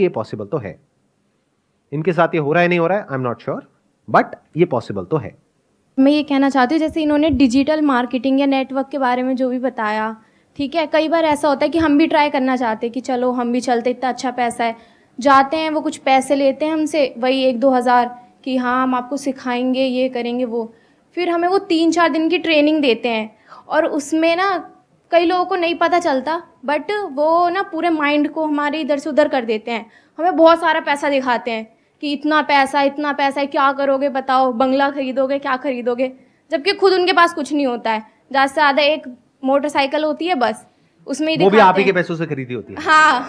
ये पॉसिबल तो है। इनके साथ ये हो रहा है नहीं हो रहा है आई एम नॉट श्योर, बट ये पॉसिबल तो है। मैं ये कहना चाहती हूँ, जैसे इन्होंने डिजिटल मार्केटिंग या नेटवर्क के बारे में जो भी बताया, ठीक है, कई बार ऐसा होता है कि हम भी ट्राई करना चाहते हैं कि चलो हम भी चलते, इतना अच्छा पैसा है, जाते हैं, वो कुछ पैसे लेते हैं हमसे, वही 1-2 हज़ार कि हाँ हम आपको सिखाएंगे, ये करेंगे वो, फिर हमें वो 3-4 दिन की ट्रेनिंग देते हैं और उसमें ना कई लोगों को नहीं पता चलता, बट वो ना पूरे माइंड को हमारे इधर से उधर कर देते हैं। हमें बहुत सारा पैसा दिखाते हैं कि इतना पैसा है, क्या करोगे बताओ, बंगला खरीदोगे, क्या खरीदोगे, जबकि खुद उनके पास कुछ नहीं होता है। ज़्यादा से ज़्यादा एक मोटरसाइकिल होती है बस, उसमें ही वो भी आप ही दिखाते के हैं। पैसों से खरीदी होती है। हाँ,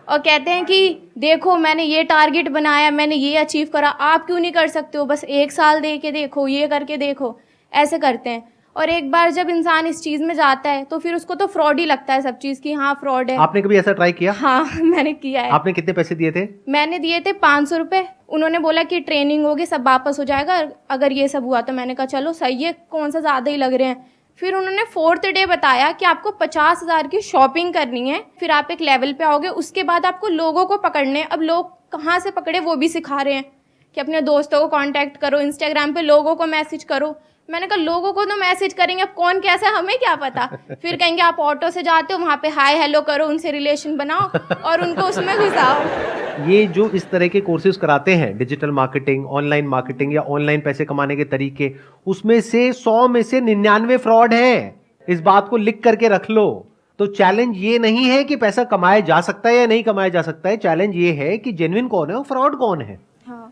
और कहते हैं कि देखो मैंने ये टारगेट बनाया, मैंने ये अचीव करा, आप क्यों नहीं कर सकते हो, बस 1 साल दे के देखो, ये करके देखो, ऐसे करते हैं। और एक बार जब इंसान इस चीज़ में जाता है तो फिर उसको तो फ्रॉड ही लगता है सब चीज़ की, हाँ फ्रॉड है। आपने कभी ऐसा ट्राई किया? हाँ मैंने किया है। आपने कितने पैसे दिए थे? मैंने दिए थे 500 रुपये। उन्होंने बोला कि ट्रेनिंग होगी, सब वापस हो जाएगा अगर ये सब हुआ, तो मैंने कहा चलो सही है, कौन सा ज़्यादा ही लग रहे हैं। फिर उन्होंने 4th डे बताया कि आपको 50,000 की शॉपिंग करनी है, फिर आप एक लेवल पे आओगे, उसके बाद आपको लोगों को पकड़ने। अब लोग कहाँ से पकड़े वो भी सिखा रहे हैं कि अपने दोस्तों को कांटेक्ट करो, इंस्टाग्राम पे लोगों को मैसेज करो। मैंने कहा लोगों को तो मैसेज करेंगे, अब कौन कैसा है हमें क्या पता। फिर कहेंगे आप ऑटो से जाते हो, वहाँ पे हाय हेलो करो, उनसे रिलेशन बनाओ और उनको उसमें घुसाओ। ये जो इस तरह के कोर्सेज कराते हैं, डिजिटल मार्केटिंग, ऑनलाइन मार्केटिंग या ऑनलाइन पैसे कमाने के तरीके, उसमें से 100 में से 99 फ्रॉड है। इस बात को लिख करके रख लो। तो चैलेंज ये नहीं है कि पैसा कमाया जा सकता है या नहीं कमाया जा सकता है, चैलेंज ये है कि जेन्युइन कौन है और फ्रॉड कौन है। हाँ।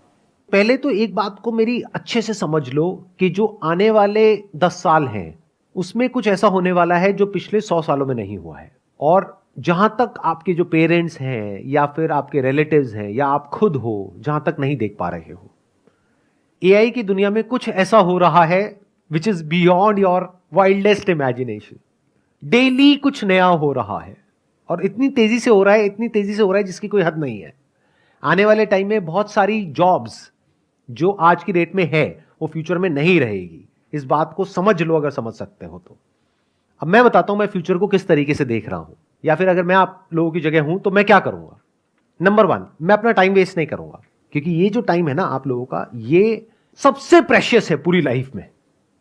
पहले तो एक बात को मेरी अच्छे से समझ लो कि जो आने वाले 10 साल हैं उसमें कुछ ऐसा होने वाला है जो पिछले 100 सालों में नहीं हुआ है। और जहां तक आपके जो पेरेंट्स हैं या फिर आपके रिलेटिव्स हैं या आप खुद हो, जहां तक नहीं देख पा रहे हो, एआई की दुनिया में कुछ ऐसा हो रहा है which is beyond your wildest imagination. Daily कुछ नया हो रहा है और इतनी तेजी से हो रहा है, इतनी तेजी से हो रहा है जिसकी कोई हद नहीं है। आने वाले टाइम में बहुत सारी जॉब्स जो आज की डेट में है वो फ्यूचर में नहीं रहेगी। इस बात को समझ लो अगर समझ सकते हो तो। अब मैं बताता हूं मैं फ्यूचर को किस तरीके से देख रहा हूं, या फिर अगर मैं आप लोगों की जगह हूं तो मैं क्या करूंगा। नंबर 1, मैं अपना टाइम वेस्ट नहीं करूंगा, क्योंकि ये जो टाइम है ना आप लोगों का, ये सबसे प्रेशियस है पूरी लाइफ में।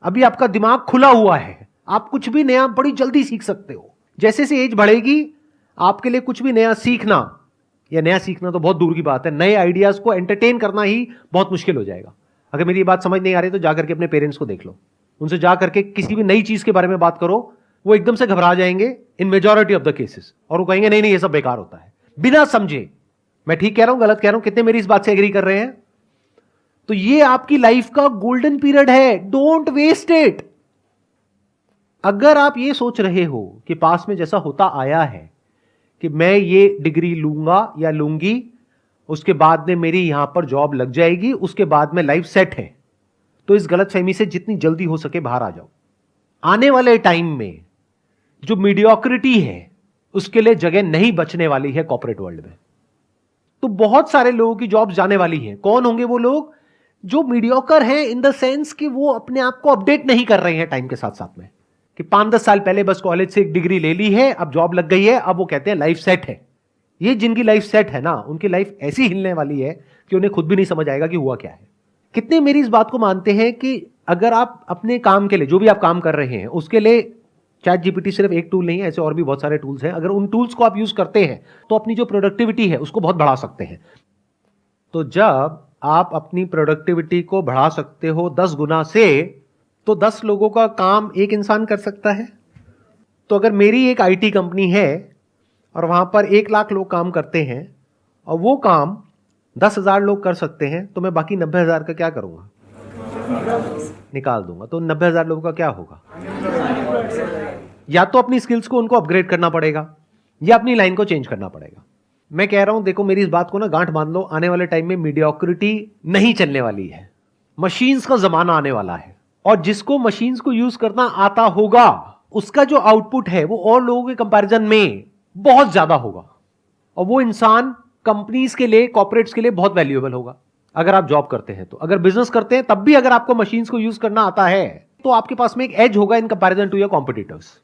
अभी आपका दिमाग खुला हुआ है, आप कुछ भी नया बड़ी जल्दी सीख सकते हो। जैसे से एज बढ़ेगी आपके लिए कुछ भी नया सीखना, या नया सीखना तो बहुत दूर की बात है, नए आइडियाज को एंटरटेन करना ही बहुत मुश्किल हो जाएगा। अगर मेरी बात समझ नहीं आ रही तो जाकर के अपने पेरेंट्स को देख लो, उनसे जाकर के किसी भी नई चीज के बारे में बात करो, वो एकदम से घबरा जाएंगे इन मेजॉरिटी ऑफ द केसेस, और वो कहेंगे नहीं नहीं ये सब बेकार होता है, बिना समझे। मैं ठीक कह रहा हूं गलत कह रहा हूं, कितने मेरी इस बात से एग्री कर रहे हैं? तो ये आपकी लाइफ का गोल्डन पीरियड है, डोंट वेस्ट इट। अगर आप ये सोच रहे हो कि पास में जैसा होता आया है कि मैं ये डिग्री लूंगा या लूंगी, उसके बाद में मेरी यहां पर जॉब लग जाएगी, उसके बाद में लाइफ सेट है, तो इस गलतफहमी से जितनी जल्दी हो सके बाहर आ जाओ। आने वाले टाइम में जो मीडियोक्रिटी है उसके लिए जगह नहीं बचने वाली है कॉर्पोरेट वर्ल्ड में। तो बहुत सारे लोगों की जॉब्स जाने वाली हैं। कौन होंगे वो लोग? जो मीडियोकर हैं इन द सेंस कि वो अपने आप को अपडेट नहीं कर रहे हैं टाइम के साथ साथ में, कि 5-10 साल पहले बस कॉलेज से एक डिग्री ले ली है, अब जॉब लग गई है, अब वो कहते हैं लाइफ सेट है। ये जिनकी लाइफ सेट है ना, उनकी लाइफ ऐसी हिलने वाली है कि उन्हें खुद भी नहीं समझ आएगा कि हुआ क्या है। कितने मेरी इस बात को मानते हैं कि अगर आप अपने काम के लिए, जो भी आप काम कर रहे हैं उसके लिए, चैट जीपीटी सिर्फ एक टूल नहीं है, ऐसे और भी बहुत सारे टूल्स हैं, अगर उन टूल्स को आप यूज करते हैं तो अपनी जो प्रोडक्टिविटी है उसको बहुत बढ़ा सकते हैं। तो जब आप अपनी प्रोडक्टिविटी को बढ़ा सकते हो 10 गुना से, तो 10 लोगों का काम एक इंसान कर सकता है। तो अगर मेरी एक आईटी कंपनी है और वहां पर 1 लाख लोग काम करते हैं और वो काम 10,000 लोग कर सकते हैं, तो मैं बाकी 90,000 का क्या करूंगा? निकाल दूंगा। तो 90,000 लोगों का क्या होगा? या तो अपनी स्किल्स को उनको अपग्रेड करना पड़ेगा या अपनी लाइन को चेंज करना पड़ेगा। मैं कह रहा हूं, देखो मेरी इस बात को ना गांठ बांध लो, आने वाले टाइम में मीडियोक्रिटी नहीं चलने वाली है, मशीन्स का जमाना आने वाला है, और जिसको मशीन्स को यूज करना आता होगा उसका जो आउटपुट है वो और लोगों के कंपैरिजन में बहुत ज्यादा होगा, और वो इंसान कंपनीज के लिए, कॉर्पोरेट्स के लिए बहुत वैल्यूएबल होगा। अगर आप जॉब करते हैं तो, अगर बिजनेस करते हैं तब भी अगर आपको मशीन्स को यूज करना आता है तो आपके पास में एक एज होगा in comparison to your competitors.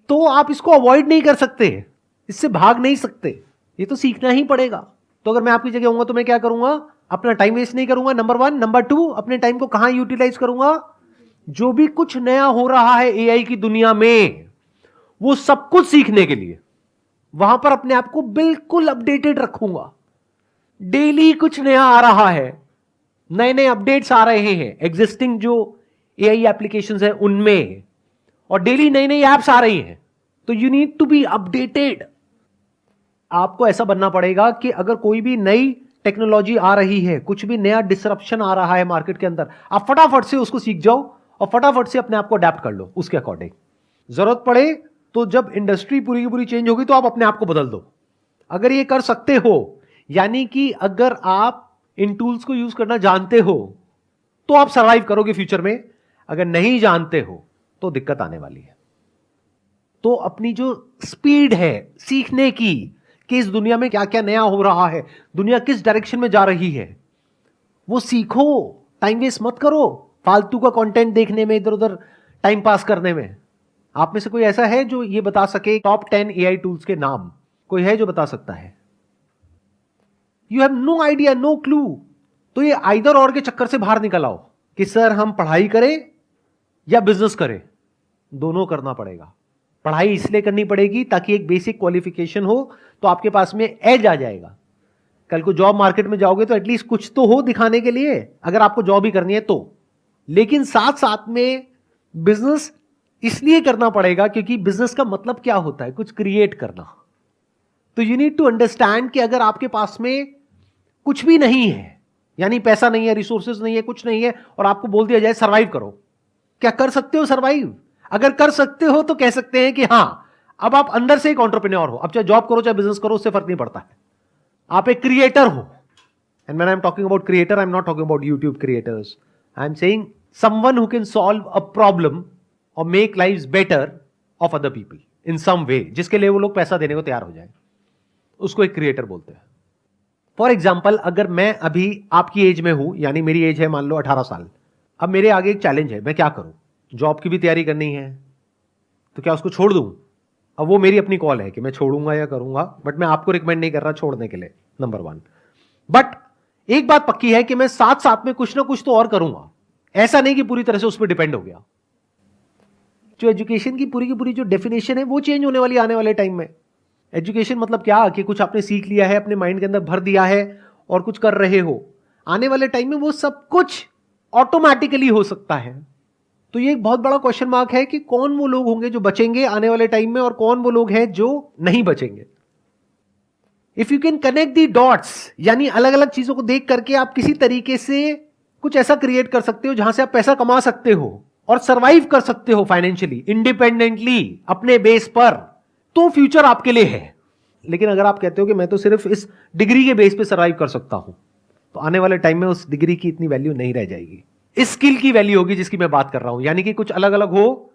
तो आप इसको अवॉइड नहीं कर सकते, इससे भाग नहीं सकते। ये तो सीखना ही पड़ेगा। तो अगर मैं आपकी जगह होऊंगा तो मैं क्या करूंगा, अपना टाइम वेस्ट नहीं करूंगा, नंबर 1। नंबर 2, अपने टाइम को कहां यूटिलाइज करूंगा, जो भी कुछ नया हो रहा है एआई की दुनिया में, वो सब कुछ सीखने के लिए वहां पर अपने आप को बिल्कुल अपडेटेड रखूंगा। डेली कुछ नया आ रहा है, नए नए अपडेट्स आ रहे हैं एग्जिस्टिंग जो एआई एप्लीकेशंस है उनमें, और डेली नई नई एप्स आ रही हैं। तो you need to be updated. आपको ऐसा बनना पड़ेगा कि अगर कोई भी नई टेक्नोलॉजी आ रही है, कुछ भी नया डिसरप्शन आ रहा है मार्केट के अंदर, आप फटाफट से उसको सीख जाओ और फटाफट से अपने आप को अडेप्ट कर लो उसके अकॉर्डिंग। जरूरत पड़े तो जब इंडस्ट्री पूरी की पूरी चेंज होगी तो आप अपने आप को बदल दो। अगर ये कर सकते हो, यानी कि अगर आप इन टूल्स को यूज करना जानते हो तो आप सर्वाइव करोगे फ्यूचर में। अगर नहीं जानते हो तो दिक्कत आने वाली है। तो अपनी जो स्पीड है सीखने की कि इस दुनिया में क्या क्या नया हो रहा है, दुनिया किस डायरेक्शन में जा रही है, वो सीखो। टाइम वेस्ट मत करो फालतू का कंटेंट देखने में, इधर उधर टाइम पास करने में। आप में से कोई ऐसा है जो ये बता सके टॉप 10 एआई टूल्स के नाम? कोई है जो बता सकता है? You have no idea, no clue. तो ये आइदर और के चक्कर से बाहर निकल आओ कि सर हम पढ़ाई करें या बिजनेस करें। दोनों करना पड़ेगा। पढ़ाई इसलिए करनी पड़ेगी ताकि एक बेसिक क्वालिफिकेशन हो, तो आपके पास में एज आ जाएगा। कल को जॉब मार्केट में जाओगे तो एटलीस्ट कुछ तो हो दिखाने के लिए, अगर आपको जॉब ही करनी है तो। लेकिन साथ साथ में बिजनेस इसलिए करना पड़ेगा क्योंकि बिजनेस का मतलब क्या होता है, कुछ क्रिएट करना। तो यू नीड टू अंडरस्टैंड कि अगर आपके पास में कुछ भी नहीं है, यानी पैसा नहीं है, रिसोर्सेज नहीं है, कुछ नहीं है, और आपको बोल दिया जाए सर्वाइव करो, क्या कर सकते हो सर्वाइव? अगर कर सकते हो तो कह सकते हैं कि हां, अब आप अंदर से एक एंटरप्रेन्योर हो। अब चाहे जॉब करो चाहे बिजनेस करो, उससे फर्क नहीं पड़ता है, आप एक क्रिएटर हो। And when I am talking about creator, I am not talking about YouTube creators, I am saying someone who can solve a problem और make lives better off other people in some way, जिसके लिए वो लोग पैसा देने को तैयार हो जाए, उसको एक क्रिएटर बोलते हैं। फॉर एग्जाम्पल, अगर मैं अभी आपकी एज में हूं, यानी मेरी एज है मान लो 18 साल, अब मेरे आगे एक चैलेंज है, मैं क्या करूं? जॉब की भी तैयारी करनी है, तो क्या उसको छोड़ दूं? अब वो मेरी अपनी कॉल है कि मैं छोड़ूंगा या करूंगा, बट मैं आपको रिकमेंड नहीं कर रहा छोड़ने के लिए, नंबर 1। बट एक बात पक्की है कि मैं साथ साथ में कुछ ना कुछ तो और करूंगा। ऐसा नहीं कि पूरी तरह से उस पर डिपेंड हो गया। जो एजुकेशन की पूरी जो डेफिनेशन है वो चेंज होने वाली आने वाले टाइम में। एजुकेशन मतलब क्या कि कुछ आपने सीख लिया है, अपने माइंड के अंदर भर दिया है और कुछ कर रहे हो। आने वाले टाइम में वो सब कुछ ऑटोमेटिकली हो सकता है। तो ये एक बहुत बड़ा क्वेश्चन मार्क है कि कौन वो लोग होंगे जो बचेंगे आने वाले टाइम में और कौन वो लोग हैं जो नहीं बचेंगे। If you can connect the dots, यानी अलग अलग चीजों को देख करके आप किसी तरीके से कुछ ऐसा क्रिएट कर सकते हो जहां से आप पैसा कमा सकते हो और सरवाइव कर सकते हो फाइनेंशियली, इंडिपेंडेंटली, अपने बेस पर, तो फ्यूचर आपके लिए है। लेकिन अगर आप कहते हो कि मैं तो सिर्फ इस डिग्री के बेस पे सरवाइव कर सकता हूं, तो आने वाले टाइम में उस डिग्री की इतनी वैल्यू नहीं रह जाएगी। इस स्किल की वैल्यू होगी जिसकी मैं बात कर रहा हूं, यानी कि कुछ अलग अलग हो,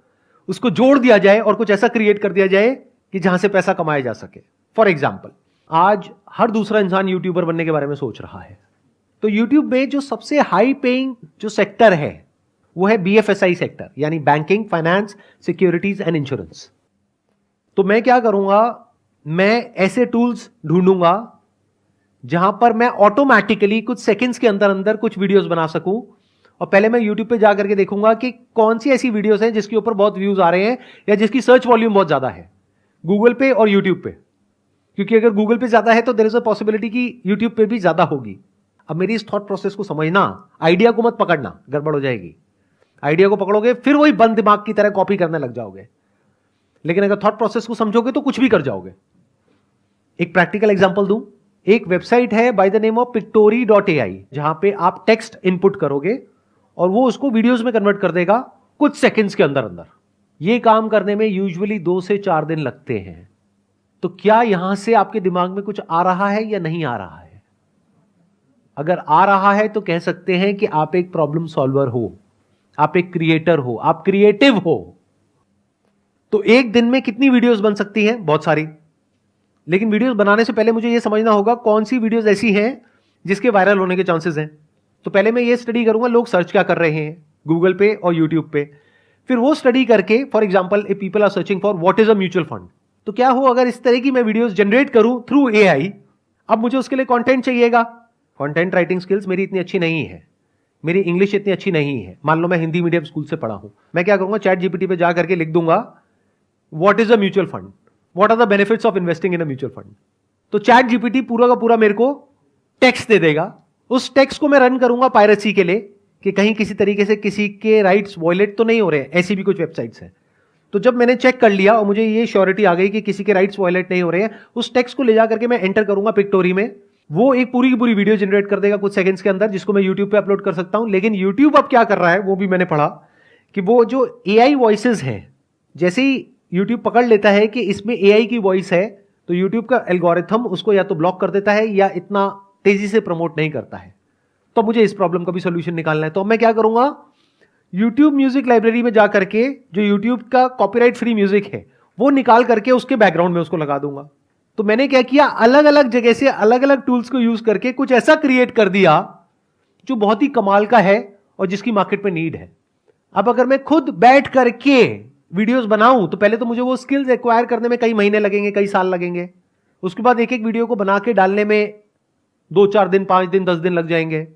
उसको जोड़ दिया जाए और कुछ ऐसा क्रिएट कर दिया जाए कि जहां से पैसा कमाया जा सके। फॉर एग्जाम्पल, आज हर दूसरा इंसान यूट्यूबर बनने के बारे में सोच रहा है। तो यूट्यूब में जो सबसे हाई पेइंग जो सेक्टर है वो है BFSI सेक्टर, यानी banking, finance, securities and insurance. तो मैं क्या करूंगा, मैं ऐसे टूल्स ढूंढूंगा जहां पर मैं ऑटोमेटिकली कुछ सेकंड्स के अंदर अंदर कुछ वीडियोस बना सकूं। और पहले मैं यूट्यूब पे जाकर के देखूंगा कि कौन सी ऐसी वीडियोस हैं जिसके ऊपर बहुत व्यूज आ रहे हैं या जिसकी सर्च वॉल्यूम बहुत ज्यादा है, गूगल पे और यूट्यूब पे। क्योंकि अगर गूगल पे ज्यादा है तो देयर इज अ पॉसिबिलिटी कि यूट्यूब पे भी ज्यादा होगी। अब मेरी इस थॉट प्रोसेस को समझना, आइडिया को मत पकड़ना, गड़बड़ हो जाएगी। आइडिया को पकड़ोगे फिर वही बंद दिमाग की तरह कॉपी करने लग जाओगे। लेकिन अगर थॉट प्रोसेस को समझोगे तो कुछ भी कर जाओगे। एक प्रैक्टिकल एग्जांपल दूं, एक वेबसाइट है by the name of pictory.ai, जहां पे आप टेक्स्ट इनपुट करोगे और वो उसको वीडियोस में कन्वर्ट कर देगा कुछ सेकंड्स के अंदर अंदर। ये काम करने में यूजुअली 2 से 4 दिन लगते हैं। तो क्या यहां से आपके दिमाग में कुछ आ रहा है या नहीं आ रहा है? अगर आ रहा है तो कह सकते हैं कि आप एक प्रॉब्लम सॉल्वर हो, आप एक क्रिएटर हो, आप क्रिएटिव हो। तो एक दिन में कितनी वीडियोस बन सकती हैं? बहुत सारी। लेकिन वीडियोस बनाने से पहले मुझे यह समझना होगा कौन सी वीडियोस ऐसी हैं जिसके वायरल होने के चांसेस हैं। तो पहले मैं ये स्टडी करूंगा लोग सर्च क्या कर रहे हैं गूगल पे और यूट्यूब पे। फिर वो स्टडी करके, for example if people are searching for what is a mutual fund, तो क्या हो अगर इस तरह की मैं वीडियोस जनरेट करूं थ्रू एआई, अब मुझे उसके लिए कंटेंट चाहिएगा। कंटेंट राइटिंग स्किल्स मेरी इतनी अच्छी नहीं है, मेरी इंग्लिश इतनी अच्छी नहीं है। मान लो मैं हिंदी मीडियम स्कूल से पढ़ा हूं, मैं क्या करूंगा, चैट जीपीटी पे जा करके लिख दूंगा what is a mutual fund, what are the benefits of investing in a mutual fund. तो चैट जीपीटी पूरा का पूरा मेरे को टेक्स्ट दे देगा। उस टेक्स्ट को मैं रन करूंगा पायरेसी के लिए कि कहीं किसी तरीके से किसी के राइट्स वॉयलेट तो नहीं हो रहे हैं, ऐसी भी कुछ वेबसाइट्स हैं। तो जब मैंने चेक कर लिया और मुझे ये श्योरिटी आ गई कि किसी के राइट्स वॉयलेट नहीं हो रहे हैं, उस टेक्स्ट को ले जा करके मैं एंटर करूंगा पिक्टोरी में, वो एक पूरी की पूरी वीडियो जनरेट कर देगा कुछ सेकंड्स के अंदर, जिसको मैं यूट्यूब पे अपलोड कर सकता हूं। लेकिन यूट्यूब अब क्या कर रहा है वो भी मैंने पढ़ा कि वो जो एआई वॉइसेस हैं, जैसे ही यूट्यूब पकड़ लेता है कि इसमें एआई की वॉइस है, तो यूट्यूब का एल्गोरिथम उसको या तो ब्लॉक कर देता है या इतना तेजी से प्रमोट नहीं करता है। तो मुझे इस प्रॉब्लम का भी सोल्यूशन निकालना है। तो मैं क्या करूंगा, यूट्यूब म्यूजिक लाइब्रेरी में जा करके जो यूट्यूब का कॉपीराइट फ्री म्यूजिक है वो निकाल करके उसके बैकग्राउंड में उसको लगा दूंगा। तो मैंने क्या किया, अलग अलग जगह से अलग अलग टूल्स को यूज करके कुछ ऐसा क्रिएट कर दिया जो बहुत ही कमाल का है और जिसकी मार्केट में नीड है। अब अगर मैं खुद बैठ करके वीडियोस बनाऊं तो पहले तो मुझे वो स्किल्स एक्वायर करने में कई महीने लगेंगे, कई साल लगेंगे। उसके बाद एक एक वीडियो को बना के डालने में 2-4 दिन, 5 दिन, 10 दिन लग जाएंगे।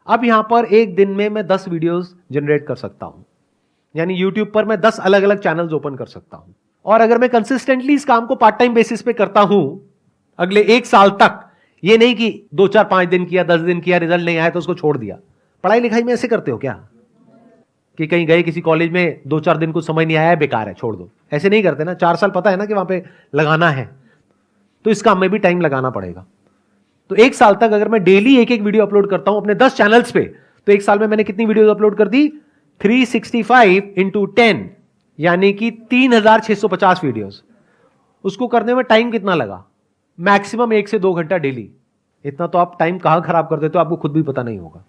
अब यहां पर एक दिन में मैं 10 वीडियोस जनरेट कर सकता हूं, यानी यूट्यूब पर मैं 10 अलग अलग चैनल्स ओपन कर सकता हूं। और अगर मैं कंसिस्टेंटली इस काम को पार्ट टाइम बेसिस पे करता हूं अगले 1 साल तक, ये नहीं कि 2-4-5 दिन किया, 10 दिन किया, रिजल्ट नहीं आया तो उसको छोड़ दिया। पढ़ाई लिखाई में ऐसे करते हो क्या कि कहीं गए किसी कॉलेज में, 2-4 दिन कुछ समझ नहीं आया, बेकार है, छोड़ दो, ऐसे नहीं करते ना। 4 साल पता है ना कि वहां पे लगाना है, तो इस काम में भी टाइम लगाना पड़ेगा। तो 1 साल तक अगर मैं डेली एक एक वीडियो अपलोड करता हूं अपने 10 चैनल्स पे, तो 1 साल में मैंने कितनी वीडियोस अपलोड कर दी, 365 इंटू 10, यानी कि 3650 वीडियोस। उसको करने में टाइम कितना लगा, मैक्सिमम 1 से 2 घंटा डेली। इतना तो आप टाइम कहां खराब कर देते हो आपको खुद भी पता नहीं होगा।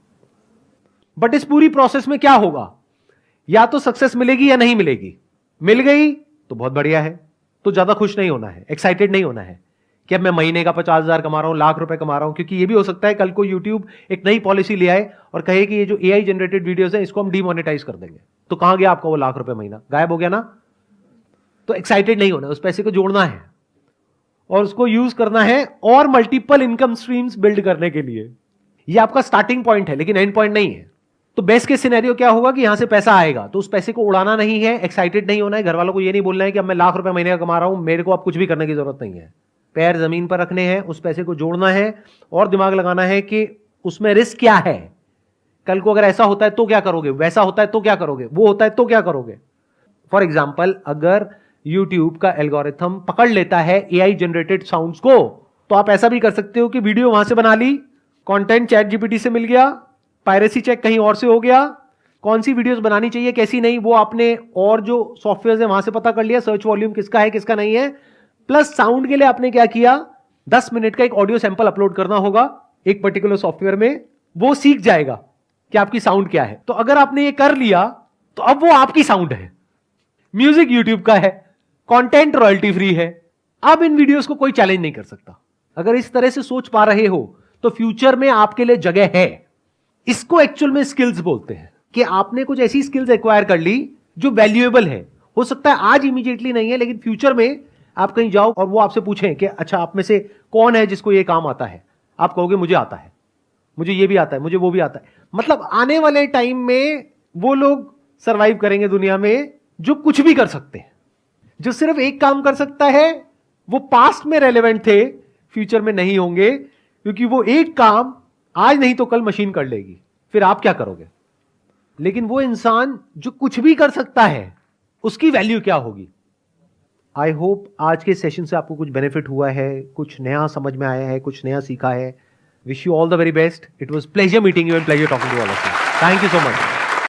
बट इस पूरी प्रोसेस में क्या होगा, या तो सक्सेस मिलेगी या नहीं मिलेगी। मिल गई तो बहुत बढ़िया है, तो ज्यादा खुश नहीं होना है, एक्साइटेड नहीं होना है कि अब मैं महीने का 50,000 कमा रहा हूं, लाख रुपए कमा रहा हूं। क्योंकि ये भी हो सकता है कल को यूट्यूब एक नई पॉलिसी ले आए और कहे कि ये जो एआई जनरेटेड वीडियोस है इसको हम डीमोनेटाइज कर देंगे, तो कहां गया आपका वो लाख रुपए महीना, गायब हो गया ना। तो एक्साइटेड नहीं होना, उस पैसे को जोड़ना है और उसको यूज करना है और मल्टीपल इनकम स्ट्रीम्स बिल्ड करने के लिए। ये आपका स्टार्टिंग पॉइंट है लेकिन एंड पॉइंट नहीं है। तो बेस्ट केस सिनेरियो क्या होगा कि यहां से पैसा आएगा तो उस पैसे को उड़ाना नहीं है, एक्साइटेड नहीं होना है। घर वालों को ये नहीं बोलना है कि अब मैं लाख रुपए महीने का कमा रहा हूं, मेरे को अब कुछ भी करने की जरूरत नहीं है। पैर जमीन पर रखने हैं, उस पैसे को जोड़ना है और दिमाग लगाना है कि उसमें रिस्क क्या है। कल को अगर ऐसा होता है तो क्या करोगे, वैसा होता है तो क्या करोगे, वो होता है तो क्या करोगे। फॉर एग्जाम्पल, अगर यूट्यूब का एल्गोरिथम पकड़ लेता है एआई जनरेटेड साउंड्स को, तो आप ऐसा भी कर सकते हो कि वीडियो वहां से बना ली, कंटेंट चैट जीपीटी से मिल गया, पायरेसी चेक कहीं और से हो गया, कौन सी वीडियोस बनानी चाहिए कैसी नहीं वो आपने और जो सॉफ्टवेयर है वहां से पता कर लिया, सर्च वॉल्यूम किसका है किसका नहीं है। प्लस साउंड के लिए आपने क्या किया, 10 मिनट का एक ऑडियो सैंपल अपलोड करना होगा एक पर्टिकुलर सॉफ्टवेयर में, वो सीख जाएगा कि आपकी साउंड क्या है। तो अगर आपने ये कर लिया तो अब वो आपकी साउंड है। म्यूजिक यूट्यूब का है, कंटेंट रॉयल्टी फ्री है। अब इन वीडियोस को कोई चैलेंज नहीं कर सकता। अगर इस तरह से सोच पा रहे हो तो फ्यूचर में आपके लिए जगह है। इसको एक्चुअल में स्किल्स बोलते हैं कि आपने कुछ ऐसी स्किल्स एक्वायर कर ली जो वैल्यूएबल है। हो सकता है आज इमीडिएटली नहीं है, लेकिन फ्यूचर में आप कहीं जाओ और वो आपसे पूछें कि अच्छा आप में से कौन है जिसको ये काम आता है, आप कहोगे मुझे आता है, मुझे ये भी आता है, मुझे वो भी आता है। मतलब आने वाले टाइम में वो लोग सरवाइव करेंगे दुनिया में जो कुछ भी कर सकते हैं। जो सिर्फ एक काम कर सकता है वो पास्ट में रेलेवेंट थे, फ्यूचर में नहीं होंगे, क्योंकि वो एक काम आज नहीं तो कल मशीन कर लेगी। फिर आप क्या करोगे। लेकिन वो इंसान जो कुछ भी कर सकता है उसकी वैल्यू क्या होगी। आई होप आज के सेशन से आपको कुछ बेनिफिट हुआ है, कुछ नया समझ में आया है, कुछ नया सीखा है। Wish you all the very best. It was pleasure meeting you and pleasure talking to all of you. Thank you so much.